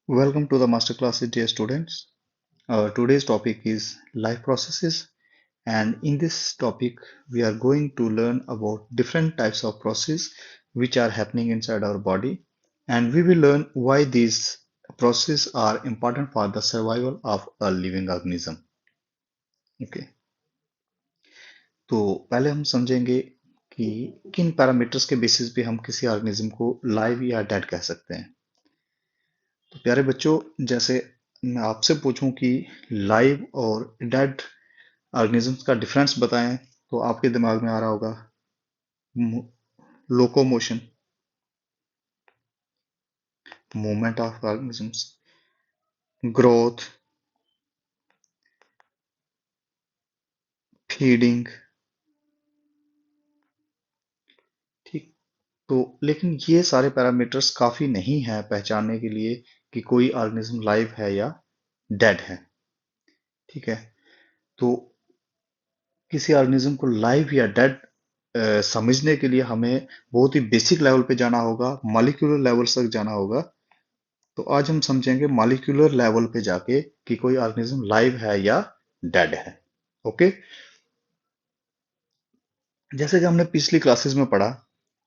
Welcome to the masterclass, dear students. Today's topic is life processes, and in this topic, we are going to learn about different types of processes which are happening inside our body, and we will learn why these processes are important for the survival of a living organism. Okay, तो पहले हम समझेंगे कि किन parameters के basis पे हम किसी ऑर्गेनिज्म को लाइव या डेड कह सकते हैं। तो प्यारे बच्चों, जैसे मैं आपसे पूछूं कि लाइव और डेड ऑर्गेनिजम्स का डिफरेंस बताएं तो आपके दिमाग में आ रहा होगा locomotion, movement of organisms, growth, feeding. ठीक। तो लेकिन ये सारे पैरामीटर्स काफी नहीं है पहचानने के लिए कि कोई ऑर्गेनिज्म लाइव है या डेड है। ठीक है। तो किसी ऑर्गेनिज्म को लाइव या डेड समझने के लिए हमें बहुत ही बेसिक लेवल पे जाना होगा, मॉलिक्यूलर लेवल तक जाना होगा। तो आज हम समझेंगे मॉलिक्यूलर लेवल पे जाके कि कोई ऑर्गेनिज्म लाइव है या डेड है। ओके। जैसे कि हमने पिछली क्लासेस में पढ़ा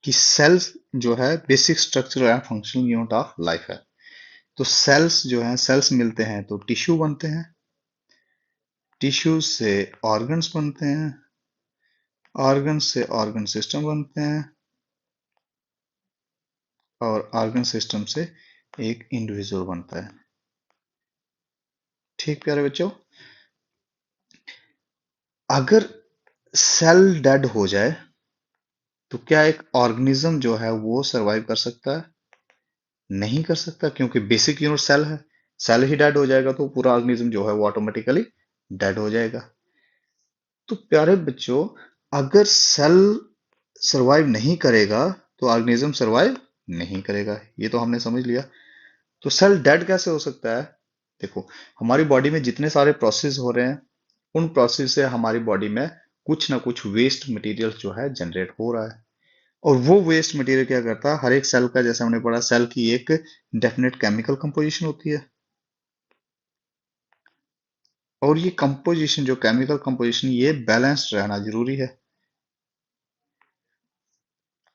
कि सेल्स जो है basic structure and functional unit of life है। तो सेल्स जो है, सेल्स मिलते हैं तो टिश्यू बनते हैं, टिश्यू से ऑर्गन्स बनते हैं, ऑर्गन से ऑर्गन सिस्टम बनते हैं, और ऑर्गन सिस्टम से एक इंडिविजुअल बनता है। ठीक प्यारे बच्चों, अगर सेल डेड हो जाए तो क्या एक ऑर्गेनिज्म जो है वो सरवाइव कर सकता है? नहीं कर सकता, क्योंकि बेसिक यूनिट सेल है। सेल ही डेड हो जाएगा तो पूरा ऑर्गेनिज्म जो है वो ऑटोमेटिकली डेड हो जाएगा। तो प्यारे बच्चों, अगर सेल सरवाइव नहीं करेगा तो ऑर्गेनिज्म सरवाइव नहीं करेगा, ये तो हमने समझ लिया। तो सेल डेड कैसे हो सकता है? देखो, हमारी बॉडी में जितने सारे प्रोसेस हो रहे हैं, उन प्रोसेस से हमारी बॉडी में कुछ ना कुछ वेस्ट मटेरियल जो है जनरेट हो रहा है। और वो वेस्ट मटेरियल क्या करता है, हर एक सेल का, जैसे हमने पढ़ा, सेल की एक डेफिनेट केमिकल कंपोजिशन होती है। और ये कंपोजिशन, जो केमिकल कंपोजिशन, ये बैलेंस्ड रहना जरूरी है।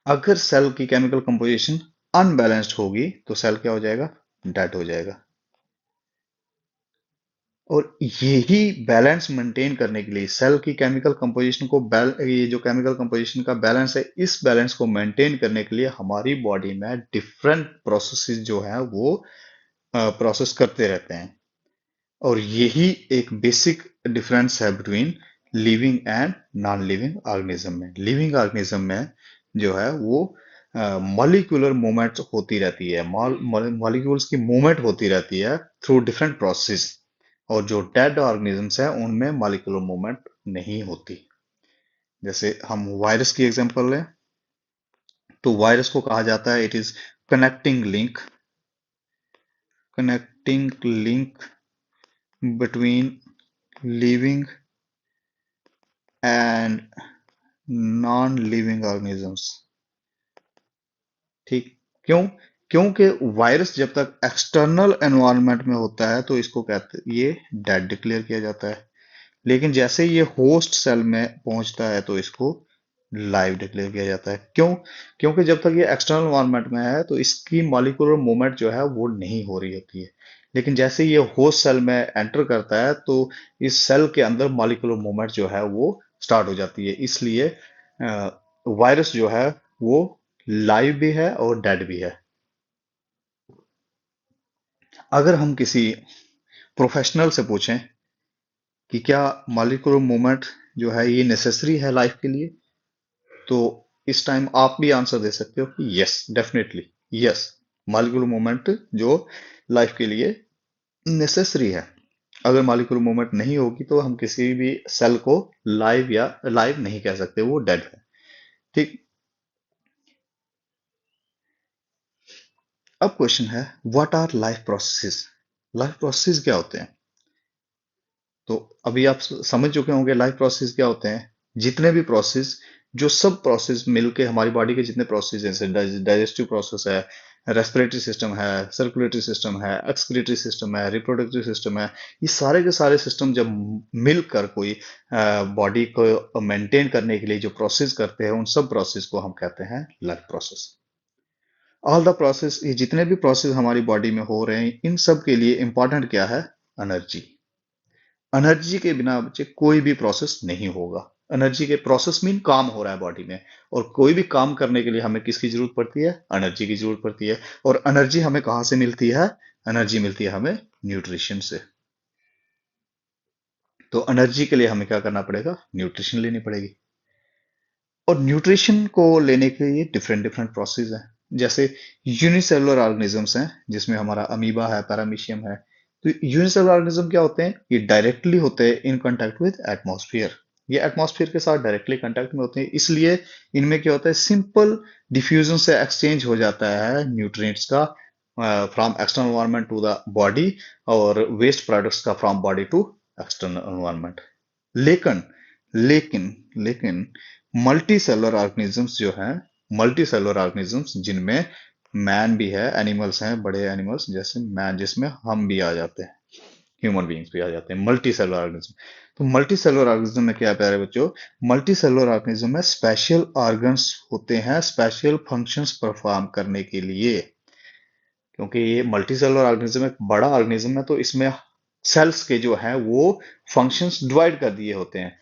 अगर सेल की केमिकल कंपोजिशन अनबैलेंस्ड होगी तो सेल क्या हो जाएगा? डेड हो जाएगा। और यही बैलेंस मेंटेन करने के लिए सेल की केमिकल कंपोजिशन को ये जो केमिकल कंपोजिशन का बैलेंस है, इस बैलेंस को मेंटेन करने के लिए हमारी बॉडी में डिफरेंट प्रोसेसेस जो है वो प्रोसेस करते रहते हैं। और यही एक बेसिक डिफरेंस है between living and non living organism में। लिविंग ऑर्गेनिज्म में जो है वो मॉलिक्यूलर मूवमेंट होती रहती है, मॉलिक्यूल्स की मूवमेंट होती रहती है थ्रू डिफरेंट प्रोसेस। और जो डेड ऑर्गेनिजम्स है उनमें मॉलिक्यूलर मूवमेंट नहीं होती। जैसे हम वायरस की एग्जांपल लें तो वायरस को कहा जाता है it is connecting link, connecting link between living and non living organisms. ठीक। क्यों? क्योंकि वायरस जब तक एक्सटर्नल एनवायरनमेंट में होता है तो इसको कहते, ये डेड डिक्लेयर किया जाता है। लेकिन जैसे ये होस्ट सेल में पहुंचता है तो इसको लाइव डिक्लेयर किया जाता है। क्यों? क्योंकि जब तक ये एक्सटर्नल एनवायरनमेंट में है तो इसकी मॉलिक्यूलर मूवमेंट जो है वो नहीं हो रही होती है। लेकिन जैसे ये होस्ट सेल में एंटर करता है तो इस सेल के अंदर मॉलिक्यूलर मूवमेंट जो है वो स्टार्ट हो जाती है। इसलिए वायरस जो है वो लाइव भी है और डेड भी है। अगर हम किसी प्रोफेशनल से पूछें कि क्या मॉलिक्यूलर मूवमेंट जो है ये नेसेसरी है लाइफ के लिए, तो इस टाइम आप भी आंसर दे सकते हो कि yes, definitely yes, molecular movement जो लाइफ के लिए नेसेसरी है। अगर मॉलिक्यूलर मूवमेंट नहीं होगी तो हम किसी भी सेल को लाइव या लाइव नहीं कह सकते, वो डेड है। ठीक। अब क्वेश्चन है, what our life processes? Life processes क्या होते हैं? तो अभी आप समझ चुके होंगे लाइफ प्रोसेस क्या होते हैं। जितने भी प्रोसेस, जो सब प्रोसेस मिलके हमारी बॉडी के जितने प्रोसेस, जैसे डाइजेस्टिव प्रोसेस है, रेस्पिरेटरी सिस्टम है, सर्कुलेटरी सिस्टम है, एक्सक्रीटरी सिस्टम है, रिप्रोडक्टिव सिस्टम है। ये सारे के सारे सिस्टम जब मिलकर कोई बॉडी को मेंटेन करने के लिए जो प्रोसेस करते हैं, उन सब प्रोसेस को हम कहते हैं life process. All the process, ये जितने भी प्रोसेस हमारी बॉडी में हो रहे हैं, इन सब के लिए इंपॉर्टेंट क्या है? एनर्जी। एनर्जी के बिना बच्चे कोई भी प्रोसेस नहीं होगा। एनर्जी के प्रोसेस मीन काम हो रहा है बॉडी में, और कोई भी काम करने के लिए हमें किसकी जरूरत पड़ती है? एनर्जी की जरूरत पड़ती है। और एनर्जी हमें कहां से मिलती है? एनर्जी मिलती है हमें न्यूट्रिशन से। तो एनर्जी के लिए हमें क्या करना पड़ेगा? न्यूट्रिशन लेनी पड़ेगी। और न्यूट्रिशन को लेने के लिए डिफरेंट डिफरेंट प्रोसेस हैं। जैसे यूनिसेलुलर ऑर्गेनिजम्स हैं, जिसमें हमारा अमीबा है, पैरामीशियम है। तो यूनिसेलुलर ऑर्गेनिज्म क्या होते हैं? ये डायरेक्टली होते हैं इन कांटेक्ट विद एटमॉस्फेयर। ये एटमॉस्फेयर के साथ डायरेक्टली कांटेक्ट में होते हैं, इसलिए इनमें क्या होता है? सिंपल डिफ्यूजन से एक्सचेंज हो जाता है न्यूट्रिएंट्स का from external environment to the body, और वेस्ट प्रोडक्ट्स का from body to external environment. लेकिन लेकिन लेकिन मल्टी सेलुलर ऑर्गेनिजम्स जो हैं, मल्टी सेलुलर ऑर्गेनिजम्स जिनमें मैन भी है, एनिमल्स हैं, बड़े एनिमल्स जैसे मैन, जिसमें हम भी आ जाते हैं, ह्यूमन बींग्स भी आ जाते हैं, मल्टी सेलुलर ऑर्गेनिज्म। तो मल्टी सेलुलर ऑर्गेनिज्म में क्या है प्यारे बच्चों? मल्टी सेलुलर ऑर्गेनिज्म में स्पेशल ऑर्गन्स होते हैं, स्पेशल फंक्शंस परफॉर्म करने के लिए। क्योंकि ये मल्टी सेलुलर ऑर्गेनिज्म एक बड़ा ऑर्गेनिज्म है, तो इसमें सेल्स के जो है वो फंक्शंस डिवाइड कर दिए होते हैं।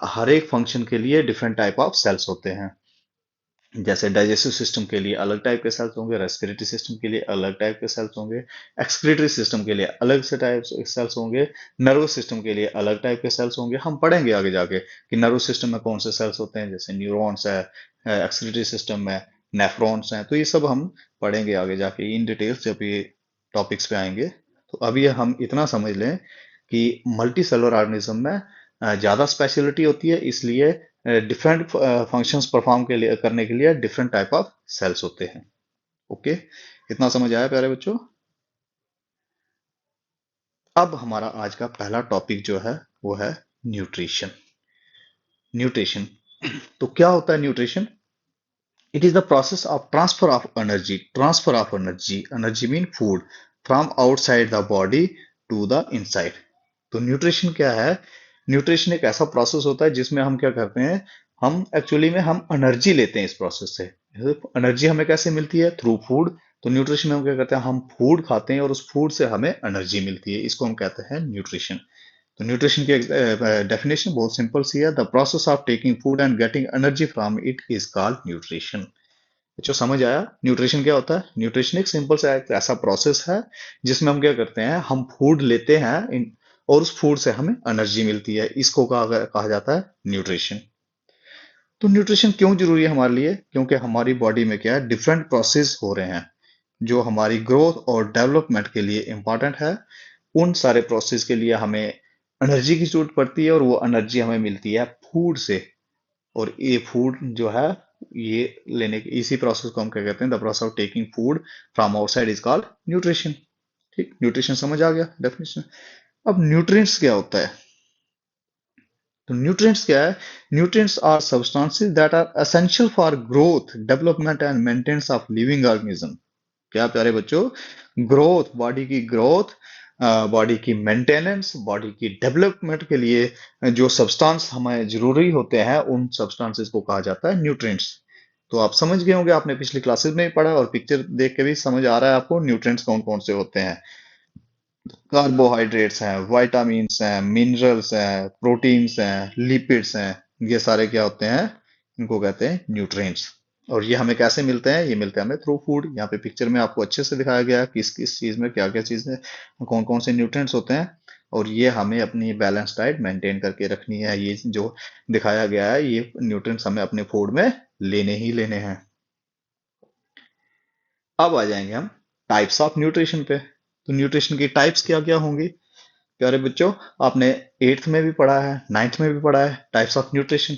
हर एक फंक्शन के लिए डिफरेंट टाइप ऑफ सेल्स होते हैं। जैसे डाइजेस्टिव सिस्टम के लिए अलग टाइप के सेल्स होंगे, रेस्पिरेटरी सिस्टम के लिए अलग टाइप के सेल्स होंगे, एक्सक्रीटरी सिस्टम के लिए अलग से टाइप सेल्स होंगे, नर्वस सिस्टम के लिए अलग टाइप के सेल्स होंगे। हम पढ़ेंगे आगे जाके कि नर्वस सिस्टम में कौन से सेल्स होते हैं, जैसे न्यूरॉन्स है, एक्सक्रीटरी सिस्टम में नेफ्रॉन्स हैं। तो ये सब हम पढ़ेंगे आगे जाके इन डिटेल्स जब ये टॉपिक्स पे आएंगे। तो अभी हम इतना समझ लें कि मल्टी सेलुलर ऑर्गेनिज्म में ज्यादा स्पेशलिटी होती है, इसलिए डिफरेंट फंक्शंस परफॉर्म के लिए करने के लिए डिफरेंट टाइप ऑफ सेल्स होते हैं। ओके, इतना समझ आया प्यारे बच्चों? अब हमारा आज का पहला टॉपिक जो है वो है न्यूट्रिशन। न्यूट्रिशन तो क्या होता है nutrition? It is the process of transfer of energy, transfer of energy, energy mean food, from outside the body to the inside. तो न्यूट्रिशन क्या है? न्यूट्रिशन एक ऐसा प्रोसेस होता है जिसमें हम क्या करते हैं? हम एक्चुअली में हम एनर्जी लेते हैं इस प्रोसेस से। एनर्जी हमें कैसे मिलती है? Through food. तो न्यूट्रिशन में हम क्या करते हैं? हम फूड खाते हैं और उस फूड से हमें एनर्जी मिलती है, इसको हम कहते हैं न्यूट्रिशन। तो न्यूट्रिशन की डेफिनेशन बहुत सिंपल सी है। The process of taking food and getting energy from it is called nutrition. जो समझ आया न्यूट्रिशन क्या होता है? न्यूट्रिशन एक सिंपल सा एक ऐसा प्रोसेस है जिसमें हम क्या करते हैं? हम फूड लेते हैं और उस फूड से हमें एनर्जी मिलती है, इसको कहा जाता है न्यूट्रिशन। तो न्यूट्रिशन क्यों जरूरी है हमारे लिए? क्योंकि हमारी बॉडी में क्या है? डिफरेंट प्रोसेस हो रहे हैं जो हमारी ग्रोथ और डेवलपमेंट के लिए इंपॉर्टेंट है। उन सारे प्रोसेस के लिए हमें एनर्जी की जरूरत पड़ती है, और वो एनर्जी हमें मिलती है फूड से। और ये फूड जो है, ये लेने के इसी प्रोसेस को हम क्या कहते हैं? The process of taking food from outside is called nutrition. ठीक, न्यूट्रिशन समझ आ गया डेफिनेशन। अब न्यूट्रिएंट्स क्या होता है? तो न्यूट्रिएंट्स क्या है? Nutrients are substances that are essential for growth, development and maintenance of living organism. क्या प्यारे बच्चों? ग्रोथ, बॉडी की ग्रोथ, बॉडी की मेंटेनेंस, बॉडी की डेवलपमेंट के लिए जो सब्सटेंस हमें जरूरी होते हैं, उन सब्सटेंसेस को कहा जाता है न्यूट्रिएंट्स। तो आप समझ गए होंगे, आपने पिछली क्लासेस में भी पढ़ा और पिक्चर देख के भी समझ आ रहा है आपको न्यूट्रिएंट्स कौन कौन से होते हैं। कार्बोहाइड्रेट्स हैं, विटामिन्स हैं, मिनरल्स हैं, प्रोटीन्स हैं, लिपिड्स हैं। ये सारे क्या होते हैं? इनको कहते हैं न्यूट्रिएंट्स। और ये हमें कैसे मिलते हैं? ये मिलते हैं हमें थ्रू फूड। यहाँ पे पिक्चर में आपको अच्छे से दिखाया गया है किस किस चीज में क्या क्या चीजें, कौन कौन से न्यूट्रिएंट्स होते हैं। और ये हमें अपनी बैलेंस डाइट मेंटेन करके रखनी है। ये जो दिखाया गया है, ये न्यूट्रिएंट्स हमें अपने फूड में लेने ही लेने हैं। अब आ जाएंगे हम टाइप्स ऑफ न्यूट्रिशन पे। तो न्यूट्रिशन की टाइप्स क्या क्या होंगी प्यारे बच्चों? आपने एट्थ में भी पढ़ा है, नाइन्थ में भी पढ़ा है टाइप्स ऑफ न्यूट्रिशन।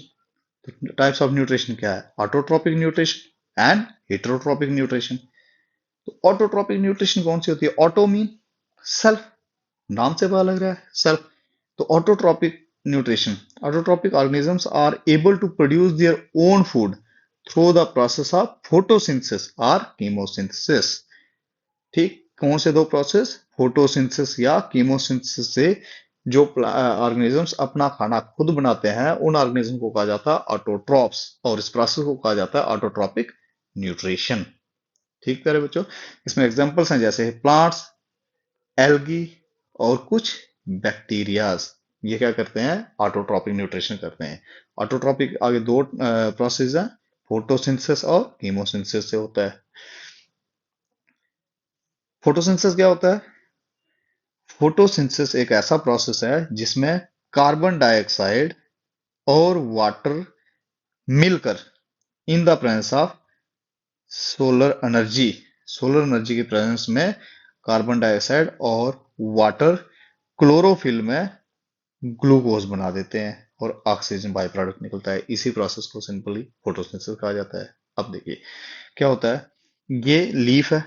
तो टाइप्स ऑफ न्यूट्रिशन क्या है? Autotrophic nutrition and heterotrophic nutrition. तो ऑटोट्रोपिक न्यूट्रिशन कौन सी होती है? ऑटो मीन सेल्फ, नाम से पता लग रहा है सेल्फ। तो autotrophic nutrition, autotrophic organisms are able to produce their own food through the process of photosynthesis और कीमोसिंथेसिस। ठीक, कौन से दो प्रोसेस? फोटोसिंथेसिस या कीमोसिंथेसिस से जो ऑर्गेनिजम्स अपना खाना खुद बनाते हैं उन ऑर्गेनिज्म को कहा जाता है ऑटोट्रॉप्स, और इस प्रोसेस को कहा जाता है ऑटोट्रॉपिक न्यूट्रिशन। ठीक है बच्चों, इसमें एग्जांपल्स हैं जैसे प्लांट्स, एल्गी और कुछ बैक्टीरियाज। ये क्या करते हैं? ऑटोट्रॉपिक न्यूट्रिशन करते हैं। ऑटोट्रॉपिक आगे दो प्रोसेस है, फोटोसिंथेसिस और कीमोसिंथेसिस से होता है। फोटोसिंथेसिस क्या होता है? फोटोसिंथेसिस एक ऐसा प्रोसेस है जिसमें कार्बन डाइऑक्साइड और वाटर मिलकर in the presence of solar energy की प्रेजेंस में कार्बन डाइऑक्साइड और वाटर क्लोरोफिल में ग्लूकोज बना देते हैं और ऑक्सीजन बाई प्रोडक्ट निकलता है। इसी प्रोसेस को सिंपली फोटोसिंथेसिस कहा जाता है। अब देखिए क्या होता है। ये लीफ है,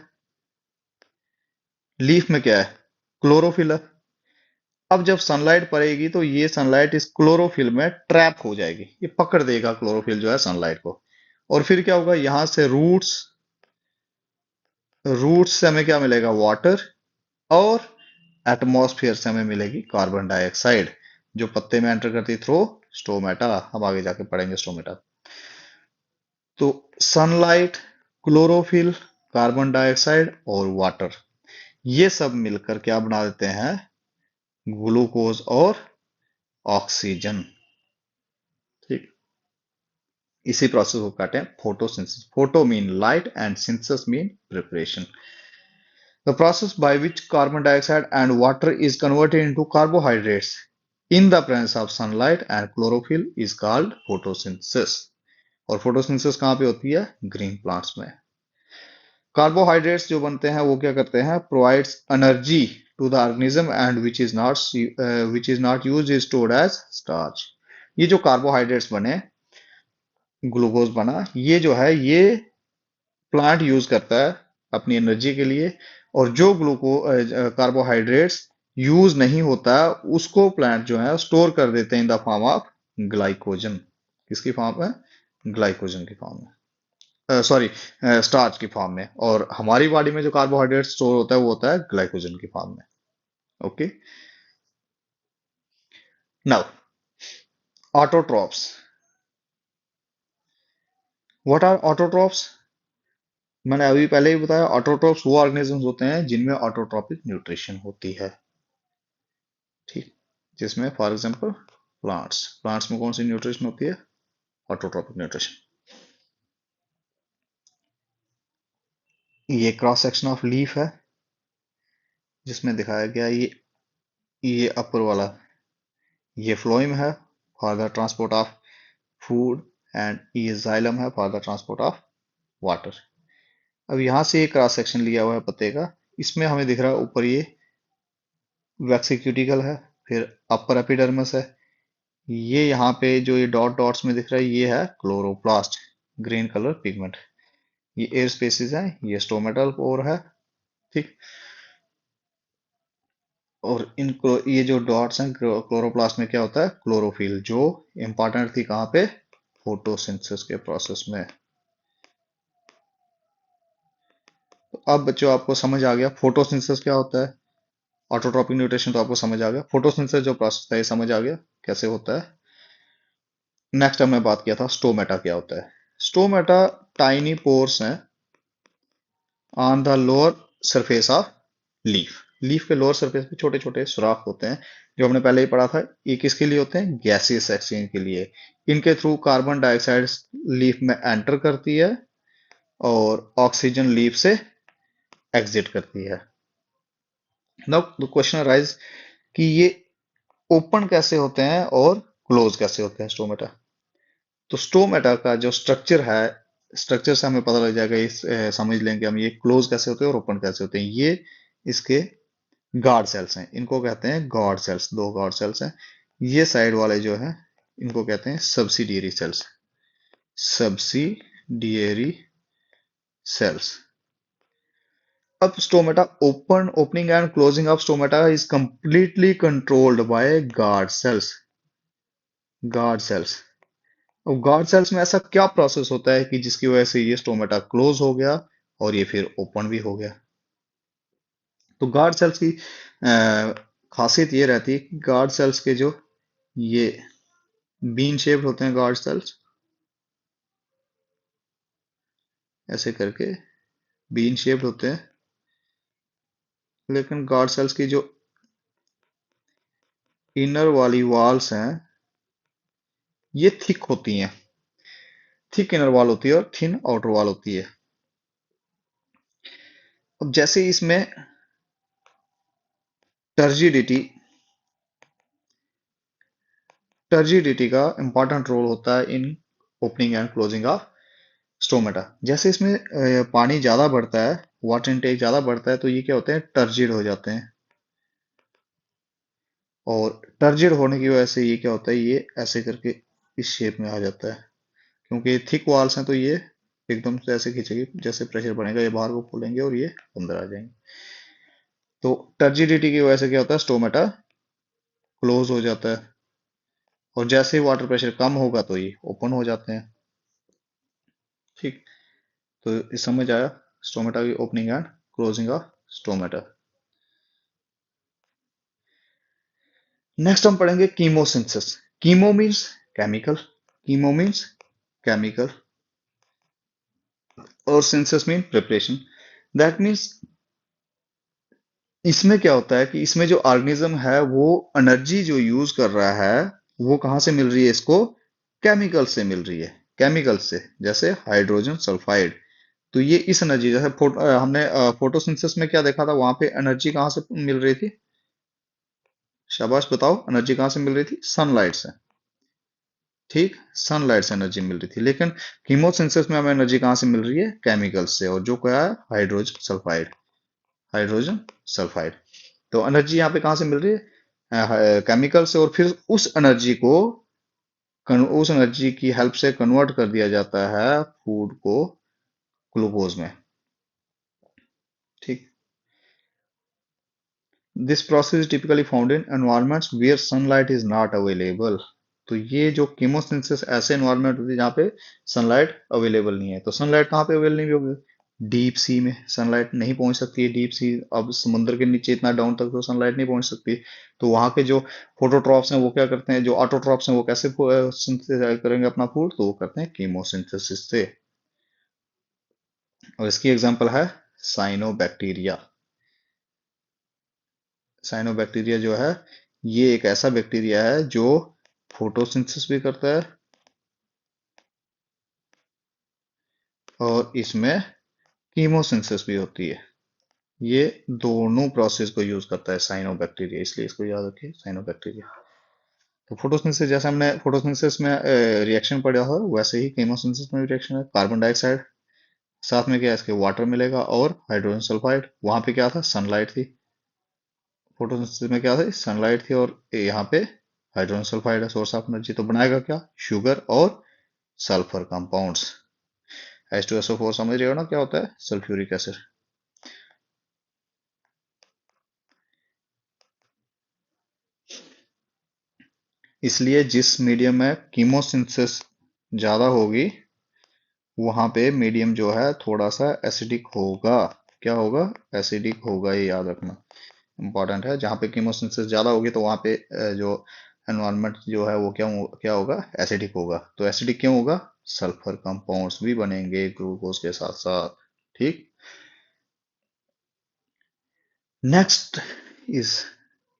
लीफ में क्या है? क्लोरोफिल है। अब जब सनलाइट पड़ेगी तो ये सनलाइट इस क्लोरोफिल में ट्रैप हो जाएगी, ये पकड़ देगा क्लोरोफिल जो है सनलाइट को। और फिर क्या होगा, यहां से रूट्स, रूट्स से हमें क्या मिलेगा? वाटर। और एटमॉस्फेयर से हमें मिलेगी कार्बन डाइऑक्साइड, जो पत्ते में एंटर करती थ्रू स्टोमेटा। हम आगे जाके पढ़ेंगे स्टोमेटा। तो सनलाइट, क्लोरोफिल, कार्बन डाइऑक्साइड और वाटर, ये सब मिलकर क्या बना देते हैं? ग्लूकोज और ऑक्सीजन। ठीक, इसी प्रोसेस को कहते हैं photosynthesis. Photo mean light and synthesis mean preparation. The process by which carbon dioxide and water is converted into carbohydrates in the presence of sunlight and chlorophyll is called photosynthesis। और photosynthesis कहाँ पे होती है? Green plants में। Carbohydrates जो बनते हैं वो क्या करते हैं? Provides energy to the organism and which is not used is stored as starch. ये जो कार्बोहाइड्रेट्स बने, ग्लूकोज बना, ये जो है ये प्लांट यूज करता है अपनी एनर्जी के लिए। और जो कार्बोहाइड्रेट्स यूज नहीं होता उसको प्लांट जो है स्टोर कर देते हैं in the form of glycogen. किसकी फॉर्म में? ग्लाइकोजन की फॉर्म में, सॉरी, स्टार्च की फॉर्म में। और हमारी बॉडी में जो कार्बोहाइड्रेट स्टोर होता है वो होता है ग्लाइकोजन की फॉर्म में। Okay, now autotrophs. What are autotrophs? मैंने अभी पहले ही बताया, ऑटोट्रॉप्स वो ऑर्गेनिजम्स होते हैं जिनमें ऑटोट्रॉपिक न्यूट्रिशन होती है। ठीक, जिसमें फॉर एग्जांपल प्लांट्स, प्लांट्स में कौन सी न्यूट्रिशन होती है? Autotrophic nutrition. ये क्रॉस सेक्शन ऑफ लीफ है जिसमें दिखाया गया ये अपर वाला, ये फ्लोएम है for the transport of food, and ये जाइलम है for the transport of water. अब यहां से एक क्रॉस सेक्शन लिया हुआ है पत्ते का, इसमें हमें दिख रहा है ऊपर ये वैक्सीक्यूटिकल है, फिर अपर एपिडर्मिस है। ये यहाँ पे जो ये डॉट डॉट्स में दिख रहा है ये है क्लोरोप्लास्ट, ग्रीन कलर पिगमेंट। ये एयर स्पेसिस है, ये स्टोमेटल पोर है। ठीक, और ये जो डॉट्स हैं क्लोरोप्लास्ट में क्या होता है? क्लोरोफिल, जो इंपॉर्टेंट थी कहाँ पे? फोटोसिंथेसिस के प्रोसेस में। तो अब बच्चों आपको समझ आ गया फोटोसिंथेसिस क्या होता है, ऑटोट्रॉपिक न्यूट्रिशन तो आपको समझ आ गया, फोटोसिंथेसिस जो प्रोसेस है ये समझ आ गया कैसे होता है। नेक्स्ट हमने बात किया था स्टोमेटा क्या होता है। स्टोमेटा टाइनी पोर्स हैं on the lower surface of leaf. Leaf के लोअर सरफेस पे छोटे छोटे सुराख होते हैं, जो हमने पहले ही पढ़ा था। ये किसके लिए होते हैं? गैसियस एक्सचेंज के लिए। इनके थ्रू कार्बन डाइऑक्साइड लीफ में एंटर करती है और ऑक्सीजन लीफ से एग्जिट करती है। नाउ द क्वेश्चन अराइज कि ये ओपन कैसे होते हैं और क्लोज कैसे होते हैं स्टोमेटा। तो स्टोमेटा का जो स्ट्रक्चर है, स्ट्रक्चर से हमें पता लग जाएगा, समझ लेंगे हम ये क्लोज कैसे होते हैं और ओपन कैसे होते हैं। ये इसके गार्ड सेल्स हैं, इनको कहते हैं गार्ड सेल्स। दो गार्ड सेल्स हैं। ये साइड वाले जो है इनको कहते हैं सब्सिडियरी सेल्स, सब्सिडियरी सेल्स। अब stomata opening and closing of stomata is completely controlled by guard cells. Guard cells. अब गार्ड सेल्स में ऐसा क्या प्रोसेस होता है कि जिसकी वजह से ये स्टोमेटा क्लोज हो गया और ये फिर ओपन भी हो गया? तो गार्ड सेल्स की खासियत ये रहती है कि गार्ड सेल्स के जो ये बीन शेप्ड होते हैं गार्ड सेल्स, ऐसे करके बीन शेप्ड होते हैं, लेकिन गार्ड सेल्स की जो इनर वाली वॉल्स हैं ये थिक होती हैं। थिक इनर वॉल होती है और थिन आउटर वॉल होती है। अब जैसे इसमें टर्जिडिटी टर्जिडिटी का इंपॉर्टेंट रोल होता है इन opening and closing of stomata. जैसे इसमें पानी ज्यादा बढ़ता है, वाटर इनटेक ज्यादा बढ़ता है, तो ये क्या होते हैं, टर्जिड हो जाते हैं। और टर्जिड होने की वजह से ये क्या होता है, ये ऐसे करके इस शेप में आ जाता है। क्योंकि थिक वॉल्स हैं तो ये एकदम से ऐसे खींचेगी, जैसे प्रेशर बढ़ेगा ये बाहर को खोलेंगे और ये अंदर आ जाएंगे। तो टर्जिडिटी की वजह से क्या होता है, स्टोमेटा क्लोज हो जाता है, और जैसे ही वाटर प्रेशर कम होगा तो ये ओपन हो जाते हैं। ठीक, तो इस समझ आया स्टोमेटा की opening and closing of stomata. Next हम पढ़ेंगे chemosynthesis. Chemo means chemical, chemo means chemical, और synthesis mean preparation. That means इसमें क्या होता है कि इसमें जो ऑर्गेनिज्म है वो एनर्जी जो यूज कर रहा है वो कहाँ से मिल रही है, इसको केमिकल से मिल रही है। केमिकल से, जैसे हाइड्रोजन सल्फाइड। तो ये इस एनर्जी, जैसे हमने फोटोसिंथेसिस में क्या देखा था, वहां पे एनर्जी कहाँ से मिल रही थी, शाबाश बताओ, एनर्जी कहाँ से मिल रही थी, सनलाइट से। ठीक, सनलाइट से एनर्जी मिल रही थी। लेकिन कीमोसिंथेसिस में हमें एनर्जी कहाँ से मिल रही है, केमिकल से, और जो क्या है, हाइड्रोजन सल्फाइड। Hydrogen sulphide. तो एनर्जी यहाँ पे कहाँ से मिल रही है, केमिकल से, और फिर उस एनर्जी की हेल्प से कन्वर्ट कर दिया जाता है फूड को ग्लूकोज में। ठीक, this process is typically found in environments where sunlight is not available. तो ये जो कीमोसिंथेसिस ऐसे एनवायरमेंट होती है जहाँ पे सनलाइट अवेलेबल नहीं है। तो सनलाइट कहाँ पे अवेलेबल नहीं होगी, डीप सी में सनलाइट नहीं पहुंच सकती है। डीप सी, अब समुद्र के नीचे इतना डाउन तक तो सनलाइट नहीं पहुंच सकती। तो वहां के जो फोटोट्रॉप्स हैं वो क्या करते हैं, जो ऑटोट्रॉप्स हैं वो कैसे सिंथेसाइज करेंगे अपना फूड, तो वो करते हैं कीमोसिंथेसिस से। और इसकी एग्जांपल है साइनोबैक्टीरिया। साइनोबैक्टीरिया जो है ये एक ऐसा बैक्टीरिया है जो फोटोसिंथेसिस भी करता है और इसमें कीमोसिंथेसिस भी होती है। ये दोनों प्रोसेस को यूज करता है साइनोबैक्टीरिया, इसलिए इसको याद रखिए, साइनोबैक्टीरिया। तो फोटोसिंथेसिस, जैसे हमने फोटोसिंथेसिस में रिएक्शन पढ़ा हो, वैसे ही कीमोसिंथेसिस में भी रिएक्शन है। कार्बन डाइऑक्साइड, साथ में क्या है, इसके वाटर मिलेगा, और हाइड्रोजन सल्फाइड। वहां पे क्या था, सनलाइट थी। फोटोसिंथेसिस में क्या था, सनलाइट थी, और यहाँ पे हाइड्रोजन सल्फाइड है सोर्स ऑफ एनर्जी। तो बनाएगा क्या, शुगर और सल्फर कंपाउंड्स। H2SO4 समझ रहे हो ना क्या होता है, सल्फ्यूरिक एसिड। इसलिए जिस मीडियम में कीमोसिंथेसिस ज्यादा होगी वहां पे मीडियम जो है थोड़ा सा एसिडिक होगा। क्या होगा, एसिडिक होगा, ये याद रखना इंपॉर्टेंट है। जहाँ पे कीमोसिंथेसिस ज्यादा होगी तो वहां पे जो एनवायरनमेंट जो है वो क्या होगा, एसिडिक होगा। तो एसिडिक क्यों होगा, सल्फर कंपाउंड्स भी बनेंगे ग्लूकोज के साथ साथ। ठीक, नेक्स्ट इज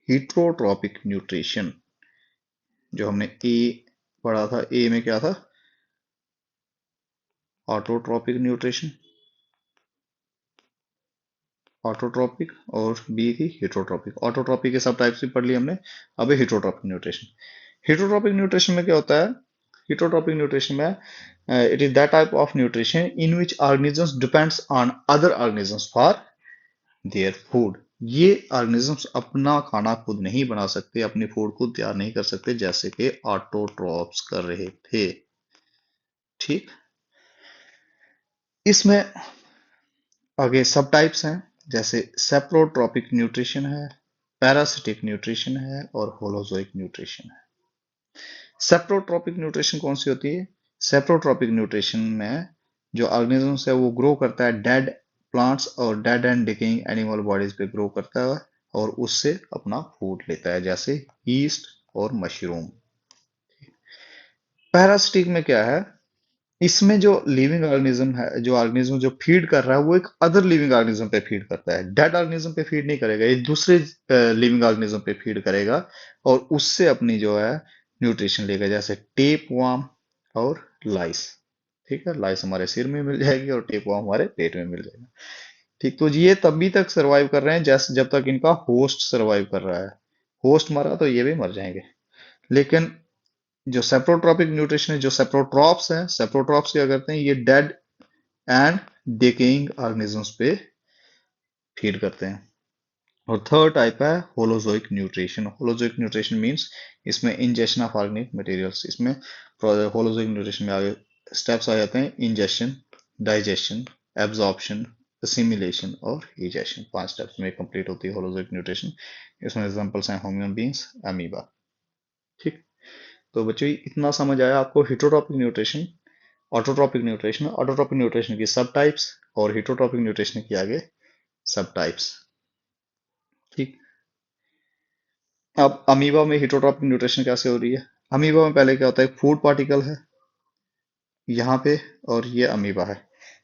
हीट्रोट्रॉपिक न्यूट्रिशन। जो हमने ए पढ़ा था, ए में क्या था, ऑटोट्रॉपिक न्यूट्रिशन, ऑटोट्रॉपिक, और बी थी हीट्रोट्रॉपिक। ऑटोट्रॉपिक के सब टाइप्स भी पढ़ लिए हमने। अब हीट्रोट्रॉपिक न्यूट्रिशन। हीट्रोट्रॉपिक न्यूट्रिशन में क्या होता है, हीट्रोट्रॉपिक न्यूट्रिशन में it is that type of nutrition in which organisms depends on other organisms for their food. ये ऑर्गेनिजम्स अपना खाना खुद नहीं बना सकते, अपनी फूड खुद तैयार नहीं कर सकते, जैसे कि ऑटोट्रॉप्स कर रहे थे। ठीक, इसमें आगे सब टाइप्स हैं, जैसे सेप्रोट्रॉपिक न्यूट्रिशन है, पैरासिटिक न्यूट्रिशन है, और होलोजोइक न्यूट्रिशन है। सेप्रोट्रॉपिक न्यूट्रिशन कौन सी होती है, सेप्रोट्रॉपिक न्यूट्रिशन में जो ऑर्गेनिजम्स है वो ग्रो करता है डेड प्लांट्स और dead and decaying animal bodies पे ग्रो करता है और उससे अपना फूड लेता है, जैसे ईस्ट और मशरूम। पैरासिटिक में क्या है, इसमें जो लिविंग ऑर्गेनिज्म है, जो ऑर्गेनिज्म जो फीड कर रहा है वो एक अदर लिविंग ऑर्गेनिज्म पे फीड करता है, डेड ऑर्गेनिज्म पे फीड नहीं करेगा, ये दूसरे लिविंग ऑर्गेनिज्म पे फीड करेगा और उससे अपनी जो है न्यूट्रिशन लेगा, जैसे टेप वार्म और लाइस। ठीक है, लाइस हमारे सिर में मिल जाएगी और टेप वार्म हमारे पेट में मिल जाएगा। ठीक, तो ये तभी तक सरवाइव कर रहे हैं जैसे जब तक इनका होस्ट सरवाइव कर रहा है। होस्ट मरा तो ये भी मर जाएंगे। लेकिन जो सेप्रोट्रॉपिक न्यूट्रिशन है, जो सेप्रोट्रॉप्स हैं, सेप्रोट्रॉप्स क्या करते हैं, ये डेड एंड डिकेइंग ऑर्गेनिजम्स पे फीड करते हैं। और थर्ड टाइप है holozoic nutrition. Holozoic nutrition means इसमें इंजेशन ऑफ ऑर्गेनिक मटेरियल्स, इसमें होलोजोइक न्यूट्रिशन में आगे स्टेप्स आ जाते हैं, इंजेशन, डाइजेशन, एब्जॉर्प्शन, असिमिलेशन और इजेशन। 5 स्टेप्स में कंप्लीट होती है होलोजोइक न्यूट्रिशन। इसमें एग्जांपल्स हैं ह्यूमन बींग्स, अमीबा। ठीक, तो बच्चों इतना समझ आया आपको heterotrophic nutrition, autotrophic nutrition, autotrophic nutrition की सब टाइप्स और हिटरोट्रॉपिक न्यूट्रिशन की आगे सब टाइप्स। ठीक, अब अमीबा में हिटरोट्रॉपिक न्यूट्रिशन कैसे हो रही है। अमीबा में पहले क्या होता है, फूड पार्टिकल है यहाँ पे और ये अमीबा है।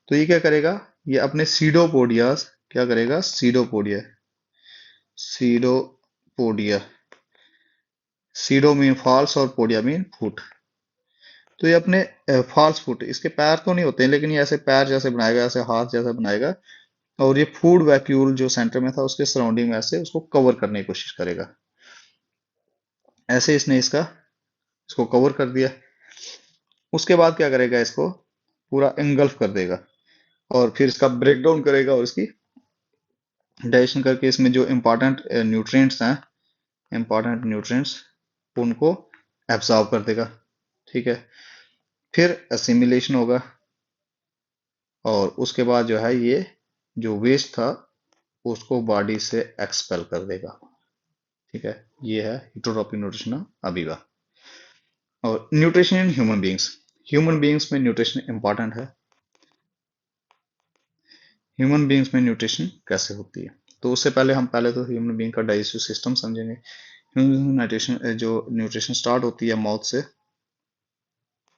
तो ये क्या करेगा, ये अपने सीडोपोडियास, क्या करेगा, pseudopodia, pseudopodia, pseudo mean false और पोडिया मीन फुट। तो ये अपने फॉल्स फुट, इसके पैर तो नहीं होते हैं लेकिन ये ऐसे पैर जैसे बनाएगा, ऐसे हाथ जैसा बनाएगा और ये फूड वैक्यूल जो सेंटर में था उसके सराउंडिंग में ऐसे उसको कवर करने की कोशिश करेगा। ऐसे इसने इसको कवर कर दिया। उसके बाद क्या करेगा, इसको पूरा एंगल्फ कर देगा और फिर इसका ब्रेकडाउन करेगा और इसकी डाइजेशन करके इसमें जो इंपॉर्टेंट न्यूट्रिएंट्स हैं, इंपॉर्टेंट न्यूट्रिएंट्स उनको एब्जॉर्ब कर देगा। ठीक है, फिर असिमिलेशन होगा और उसके बाद जो है ये जो वेस्ट था उसको बॉडी से एक्सपेल कर देगा। ठीक है, ये है हिटरोट्रॉपिक न्यूट्रिशन अमीबा। और nutrition in human beings, human beings में न्यूट्रिशन इंपॉर्टेंट है। ह्यूमन बींग्स में न्यूट्रिशन कैसे होती है, तो उससे पहले हम पहले तो ह्यूमन बींग का डाइजेस्टिव सिस्टम समझेंगे। ह्यूमन न्यूट्रिशन, जो न्यूट्रिशन स्टार्ट होती है माउथ से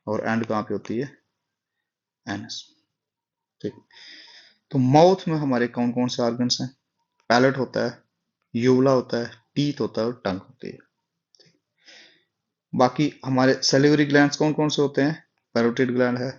और एंड कहाँ पे होती है, एनस। ठीक, तो माउथ में हमारे कौन कौन से ऑर्गन्स हैं, पैलेट होता है, यूवला होता है, टीथ होता है और टंग होती है। बाकी हमारे सेलिवरी ग्लैंड्स कौन कौन से होते हैं, पैरोटिड ग्लैंड है,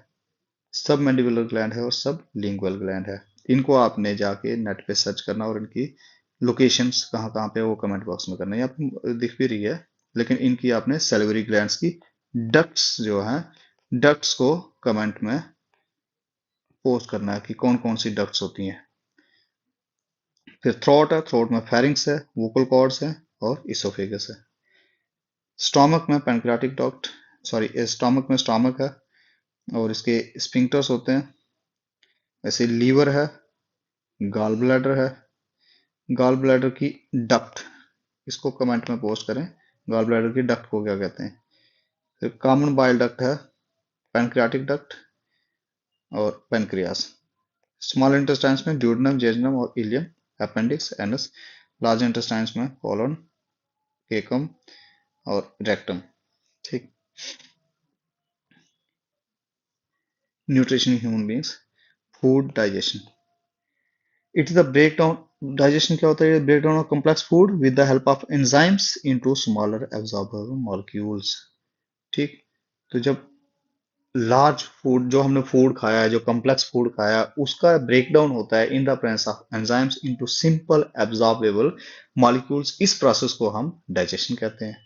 सब मैंडिबुलर ग्लैंड है और सब लिंगुअल ग्लैंड है। इनको आपने जाके नेट पे सर्च करना और इनकी लोकेशंस कहाँ कहाँ पे वो कमेंट बॉक्स में करना है, आपको दिख भी रही है। लेकिन इनकी आपने सेलिवरी ग्लैंड्स की डक्ट्स जो हैं, डक्ट्स को कमेंट में पोस्ट करना है कि कौन कौन सी डक्ट्स होती हैं। फिर थ्रोट है, थ्रोट में फेरिंग्स है, वोकल कॉर्ड्स है और इसोफेगस है। स्टोमक में पैनक्रियाटिक डक्ट, सॉरी स्टोमक में स्टोमक है और इसके स्पिंक्टर्स होते हैं। ऐसे लीवर है, गॉल ब्लैडर है, गॉल ब्लैडर की डक्ट, इसको कमेंट में पोस्ट करें, गॉल ब्लैडर की डक्ट को क्या कहते हैं। फिर कॉमन बाइल डक्ट है, पैनक्रियाटिक डक्ट और पैनक्रियास। स्मॉल इंटेस्टाइन्स में ड्यूडेनम, जेजुनम और ileum, appendix, anus. Large intestines में कोलन, केकम और रेक्टम। ठीक, nutrition human beings, food digestion, it is the breakdown. Digestion क्या होता है, breakdown of complex food with the help of enzymes into smaller absorbable molecules. ठीक, तो जब large food जो हमने फूड खाया है, जो कॉम्प्लेक्स फूड खाया है, उसका ब्रेकडाउन होता है in the presence of enzymes into simple absorbable molecules, इस प्रोसेस को हम डाइजेशन कहते हैं।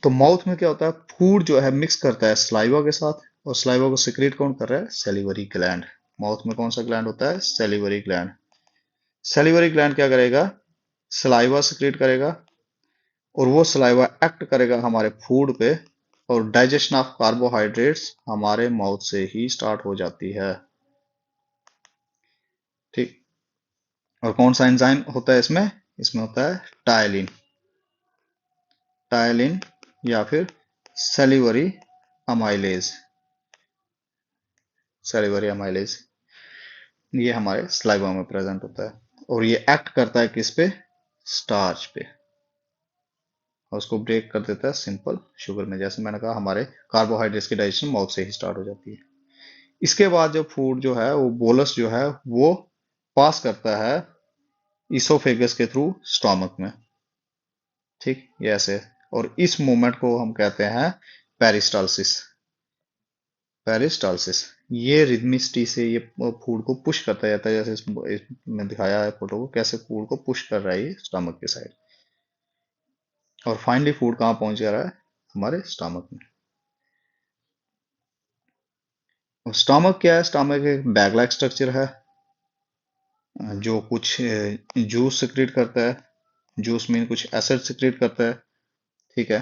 तो माउथ में क्या होता है, फूड जो है मिक्स करता है सलाइवा के साथ और सलाइवा को सिक्रेट कौन कर रहा है, सेलिवरी ग्लैंड। माउथ में कौन सा ग्लैंड होता है, सेलिवरी ग्लैंड। सेलिवरी ग्लैंड क्या करेगा, सलाइवा सिक्रेट करेगा और वो सलाइवा एक्ट करेगा हमारे फूड पे और डाइजेशन ऑफ कार्बोहाइड्रेट्स हमारे माउथ से ही स्टार्ट हो जाती है। ठीक, और कौन सा एंजाइम होता है इसमें, इसमें होता है टायलिन, टायलिन या फिर सेलिवरी अमाइलेज, सेलिवरी अमाइलेज। ये हमारे स्लाइवा में प्रेजेंट होता है और ये एक्ट करता है किस पे? स्टार्च पे, और उसको ब्रेक कर देता है सिंपल शुगर में। जैसे मैंने कहा, हमारे कार्बोहाइड्रेट्स की डाइजेशन माउथ से ही स्टार्ट हो जाती है। इसके बाद जब फूड जो है वो बोलस जो है वो पास करता है इसोफेगस के थ्रू स्टोमक में। ठीक, ये ऐसे। और इस मूवमेंट को हम कहते हैं पेरिस्टालसिस। पेरिस्टालसिस, ये रिदमिसिटी से ये फूड को पुश करता जाता है, जैसे इसमें दिखाया है फोटो को, कैसे फूड को पुश कर रहा है ये स्टमक के साइड। और फाइनली फूड कहाँ पहुंच जा रहा है? हमारे स्टमक में। स्टमक क्या है? स्टमक एक बैग लाइक स्ट्रक्चर है जो कुछ जूस सिक्रेट करता है। जूस मीन कुछ एसिड सिक्रेट करता है। ठीक है,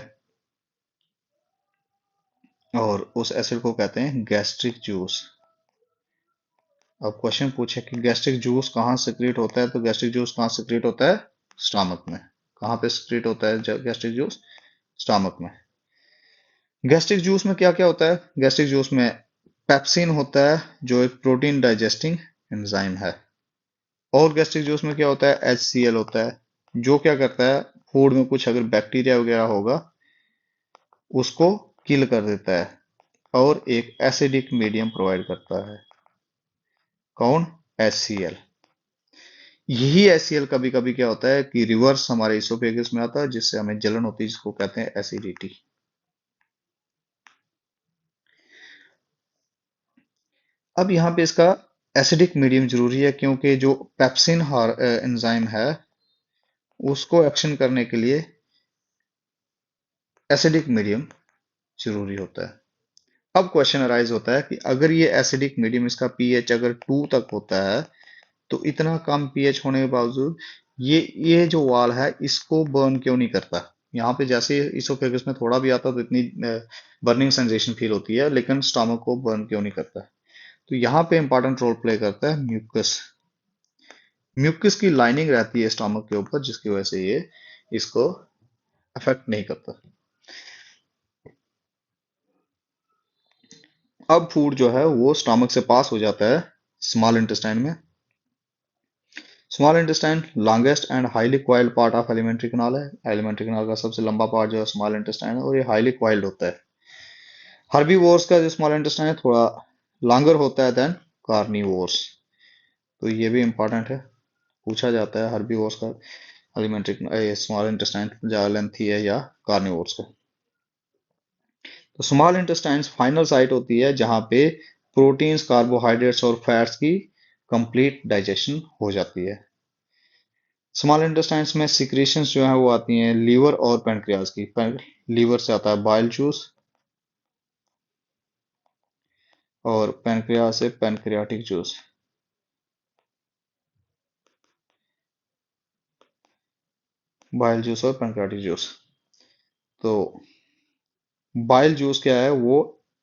और उस एसिड को कहते हैं गैस्ट्रिक जूस। अब क्वेश्चन पूछे कि गैस्ट्रिक जूस कहाँ सिक्रेट होता है, तो गैस्ट्रिक जूस कहाँ सिक्रेट होता है? स्टमक में। कहाँ पे सिक्रेट होता है गैस्ट्रिक जूस? स्टमक में। गैस्ट्रिक जूस में क्या क्या होता है? गैस्ट्रिक जूस में पेप्सिन होता है जो एक प्रोटीन डाइजेस्टिंग एंजाइम है। और गैस्ट्रिक जूस में क्या होता है? HCl होता है जो क्या करता है, फूड में कुछ अगर बैक्टीरिया वगैरह होगा उसको किल कर देता है और एक एसिडिक मीडियम प्रोवाइड करता है। कौन? HCl। यही HCl कभी कभी क्या होता है कि रिवर्स हमारे इसोफेगस में आता है, जिससे हमें जलन होती है, जिसको कहते हैं एसिडिटी। अब यहाँ पे इसका एसिडिक मीडियम जरूरी है, क्योंकि जो पेप्सिन एंजाइम है उसको एक्शन करने के लिए एसिडिक मीडियम जरूरी होता है। अब क्वेश्चन अराइज होता है कि अगर ये एसिडिक मीडियम, इसका पीएच अगर 2 तक होता है, तो इतना कम पीएच होने के बावजूद ये जो वाल है इसको बर्न क्यों नहीं करता? यहाँ पे जैसे इसोफेगस में थोड़ा भी आता तो इतनी बर्निंग सेंसेशन फील होती है, लेकिन स्टमक को बर्न क्यों नहीं करता? तो यहाँ पे इंपॉर्टेंट रोल प्ले करता है म्यूकस। म्यूकस की लाइनिंग रहती है स्टमक के ऊपर, जिसकी वजह से ये इसको अफेक्ट नहीं करता। अब फूड जो है वो स्टमक से पास हो जाता है स्मॉल इंटेस्टाइन में। Small intestine longest and highly coiled part of alimentary canal है। एलिमेंट्री कैनाल का सबसे लंबा पार्ट जो है स्मॉल इंटेस्टाइन है, और ये हाईली क्वाइल्ड होता है। हर्बीवोर्स का जो स्मॉल इंटेस्टाइन है थोड़ा लॉन्गर होता है देन कार्निवोर्स। तो ये भी इंपॉर्टेंट है, पूछा जाता है हर्बीवोर्स का एलिमेंट्री स्मॉल इंटेस्टाइन ज्यादा लेंथी है या कार्निवोर्स का। तो स्मॉल इंटेस्टाइन फाइनल साइट होती है जहां पे प्रोटीन्स, कार्बोहाइड्रेट्स और फैट्स की कंप्लीट डाइजेशन हो जाती है। स्मॉल इंटेस्टाइन्स में सिक्रीशंस जो है वो आती हैं लीवर और पैनक्रियाज की। लीवर से आता है बाइल जूस, और पैनक्रियाज से पैनक्रियाटिक जूस। बाइल जूस और पैनक्रियाटिक जूस। तो बाइल जूस क्या है वो?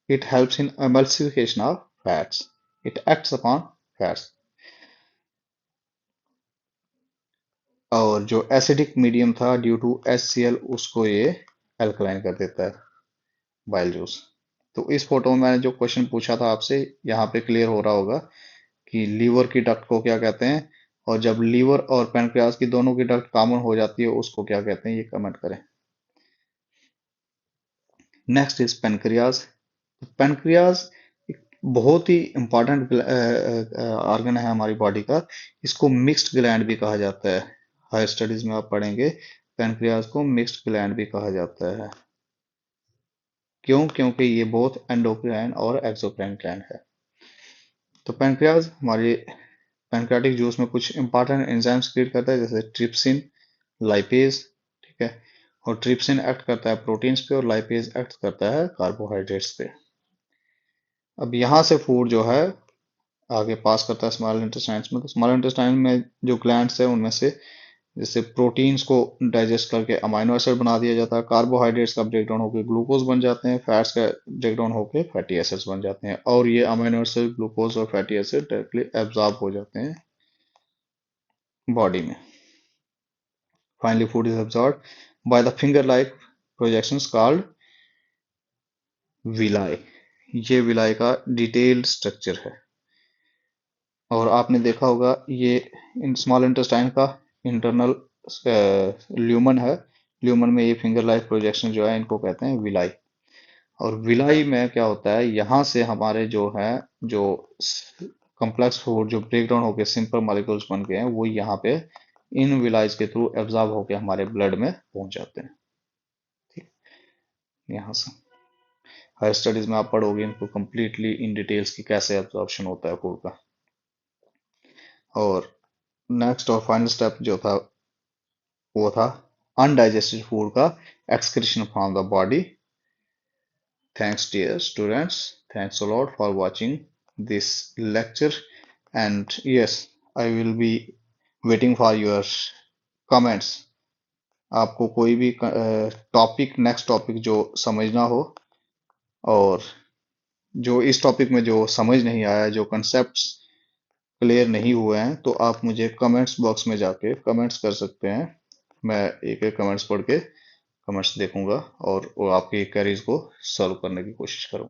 It helps in emulsification of fats, it acts upon fats. और जो एसिडिक मीडियम था ड्यू टू HCl, उसको ये अल्कलाइन कर देता है बाइल जूस। तो इस फोटो में मैंने जो क्वेश्चन पूछा था आपसे, यहाँ पे क्लियर हो रहा होगा कि लीवर की डक्ट को क्या कहते हैं, और जब लीवर और पैनक्रियाज की दोनों की डक्ट कॉमन हो जाती है उसको क्या कहते हैं, ये कमेंट करें। Next is pancreas. पैनक्रियाज एक बहुत ही इंपॉर्टेंट ऑर्गन है हमारी बॉडी का। इसको मिक्स्ड ग्लैंड भी कहा जाता है। हायर स्टडीज में आप पढ़ेंगे पैनक्रियाज को मिक्स्ड ग्लैंड भी कहा जाता है। क्यों? क्योंकि ये बोथ एंडोक्राइन और एक्सोक्राइन ग्लैंड है। तो पैनक्रियाज हमारी पैनक्रियाटिक जूस में कुछ इंपॉर्टेंट एंजाइम्स क्रिएट करता है, जैसे ट्रिप्सिन, लाइपेज। ठीक है, और ट्रिप्सिन एक्ट करता है प्रोटीन्स पे और लाइपेज एक्ट करता है कार्बोहाइड्रेट्स पे। अब यहाँ से फूड जो है आगे पास करता है स्मॉल इंटेस्टाइन में। तो स्मॉल इंटेस्टाइन में जो ग्लैंड्स है उनमें से जैसे प्रोटीन्स को डाइजेस्ट करके अमाइनो एसिड बना दिया जाता है, कार्बोहाइड्रेट्स का ब्रेकडाउन होकर ग्लूकोज बन जाते हैं, फैट्स का ब्रेकडाउन होकर फैटी एसिड्स बन जाते हैं, और ये अमाइनो एसिड, ग्लूकोज और फैटी एसिड डायरेक्टली एब्जॉर्ब हो जाते हैं बॉडी में। Finally food is absorbed by the finger like projections called villi. ये विलाई का डिटेल्ड स्ट्रक्चर है। और आपने देखा होगा ये इन स्मॉल इंटेस्टाइन का इंटरनल ल्यूमन है। ल्यूमन में ये फिंगर लाइक प्रोजेक्शन जो है इनको कहते हैं विलाई। और विलाई में क्या होता है, यहाँ से हमारे जो है जो कॉम्प्लेक्स फूड जो ब्रेक डाउन होकर सिंपल मॉलिक्यूल्स बन गए हैं वो यहाँ पे इन विलाइज के थ्रू एब्जॉर्ब होकर हमारे ब्लड में पहुंच जाते हैं। ठीक, यहाँ से हायर स्टडीज में आप पढ़ोगे इनको कंप्लीटली इन डिटेल्स की कैसे एब्जॉर्प्शन होता है फूड का। और नेक्स्ट और फाइनल स्टेप जो था वो था अनडाइजेस्टेड फूड का excretion from the body. Thanks, dear students. Thanks a lot for watching this lecture. And yes, I will be waiting for your comments. आपको कोई भी टॉपिक नेक्स्ट टॉपिक जो समझना हो, और जो इस टॉपिक में जो समझ नहीं आया, जो कंसेप्ट्स क्लियर नहीं हुए हैं, तो आप मुझे कमेंट्स बॉक्स में जाके कमेंट्स कर सकते हैं। मैं एक एक कमेंट्स पढ़ के कमेंट्स देखूंगा और वो आपकी क्वेरीज को सॉल्व करने की कोशिश करूंगा।